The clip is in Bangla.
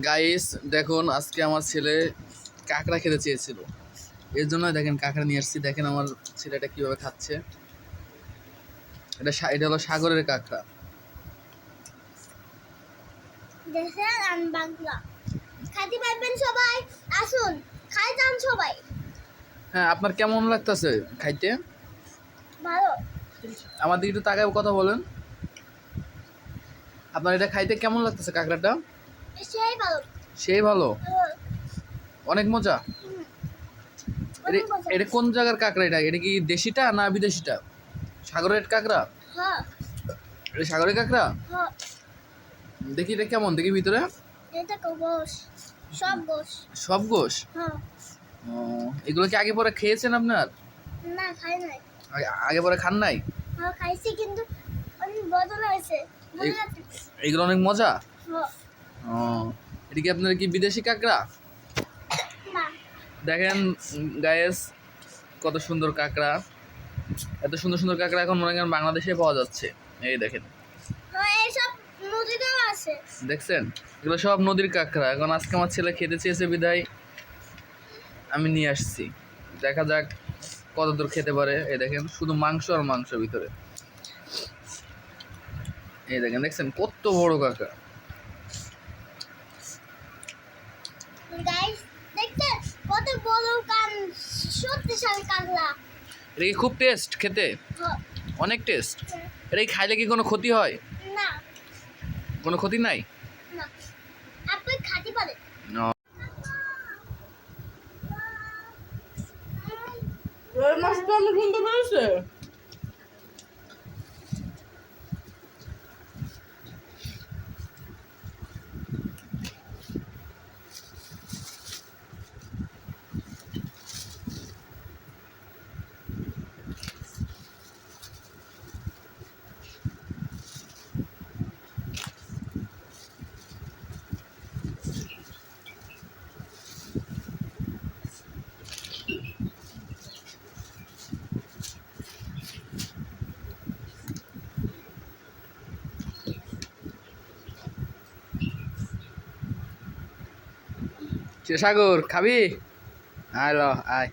গাইস দেখুন, আজকে আমার ছেলে কাঁকড়া খেতে চেয়েছিল, এর জন্য দেখেন কাঁকড়া নিয়ে আসছি। দেখেন আমার ছেলেটা কিভাবে খাচ্ছে। এটা হলো সাগরের কাঁকড়া। দেখেন আমি বাংলা খাইতে পারবেন সবাই, আসুন খাই যান সবাই। হ্যাঁ, আপনার কেমন লাগতেছে খাইতে? ভালো। আমার দিকে একটু তাকায় কথা বলেন। আপনার এটা খাইতে কেমন লাগতেছে কাঁকড়াটা? সেই ভালো। সেই ভালো, অনেক মজা। অনেক মজা। এটা কোন জায়গার কাঁকড়া? এটা কি দেশিটা না বিদেশিটা? সাগরের কাঁকড়া? হ্যাঁ এটা সাগরের কাঁকড়া। হ্যাঁ, দেখি এটা কেমন, দেখি ভিতরে। এটা গোশ, সব গোশ। সব গোশ? হ্যাঁ। ও, এগুলো কি আগে পরে খেয়েছেন আপনার? না খাই নাই। আগে পরে খান নাই? হ্যাঁ খাইছি, কিন্তু অনেক বদল হয়েছে। এগুলো অনেক মজা। হ্যাঁ। ও, এটা কি আপনার কি বিদেশি কাঁকড়া? না। দেখেন গায়েস, কত সুন্দর কাঁকড়া। এত সুন্দর সুন্দর কাঁকড়া এখন মনে করেন বাংলাদেশে পাওয়া যাচ্ছে। এই দেখেন, হ্যাঁ এইসব নদীতেও আছে। দেখছেন, এগুলো সব নদীর কাঁকড়া। এখন আজকে আমার ছেলে খেতে চেয়েছে বিধায় আমি নিয়ে আসছি। দেখা যাক কত দূর খেতে পারে। এই দেখেন, শুধু মাংস আর মাংস ভিতরে। এই দেখেন, দেখছেন কত বড় কাঁকড়া। গাইস দেখছেন কত বড় কান, শক্তিশালী কাঁকড়া। এটা কি খুব টেস্ট খেতে? হ্যাঁ। অনেক টেস্ট। এটা কি খাইলে কি কোনো ক্ষতি হয়? না কোনো ক্ষতি নাই? না, আপনি খাতে পারেন। মাছটা অনেক সুন্দর হয়েছে। সাগর খাবি? আয় ল, আয়।